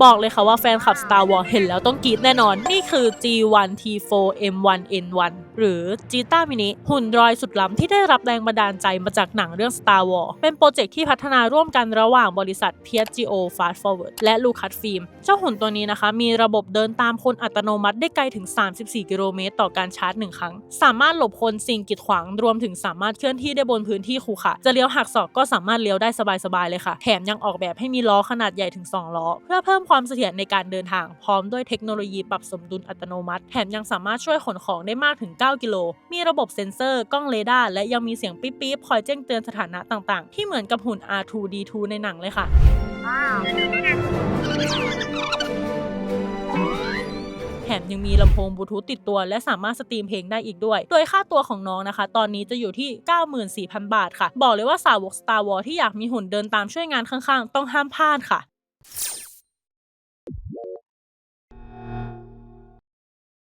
บอกเลยค่ะว่าแฟนคลับ Star Wars เห็นแล้วต้องกรี๊ดแน่นอนนี่คือ G1T4M1N1 หรือ Jita Mini หุ่นดรอยสุดล้ำที่ได้รับแรงบันดาลใจมาจากหนังเรื่อง Star Wars เป็นโปรเจกต์ที่พัฒนาร่วมกันระหว่างบริษัท Piaggio Fast Forward และ Lucasfilm เจ้าหุ่นตัวนี้นะคะมีระบบเดินตามคนอัตโนมัติได้ไกลถึง34 กิโลเมตรต่อการชาร์จ1ครั้งสามารถหลบคนสิ่งกีดขวางรวมถึงสามารถเคลื่อนที่ได้บนพื้นที่ขรุขระจะเลี้ยวหักศอกก็สามารถเลี้ยวได้สบายๆเลยค่ะแถมยังออกแบบให้มีล้อขนาดใหญ่ถึง2ล้อเพื่อเพิ่มความเสถียรในการเดินทางพร้อมด้วยเทคโนโลยีปรับสมดุลอัตโนมัติแถมยังสามารถช่วยขนของได้มากถึง9กิโลมีระบบเซ็นเซอร์กล้องเรดาร์และยังมีเสียงปิ๊บๆคอยแจ้งเตือนสถานะต่างๆที่เหมือนกับหุ่น R2D2 ในหนังเลยค่ะแถมยังมีลำโพงบลูทูธติดตัวและสามารถสตรีมเพลงได้อีกด้วยโดยค่าตัวของน้องนะคะตอนนี้จะอยู่ที่ 94,000 บาทค่ะบอกเลยว่าสาวก Star Wars ที่อยากมีหุ่นเดินตามช่วยงานข้างๆต้องห้ามพลาดค่ะ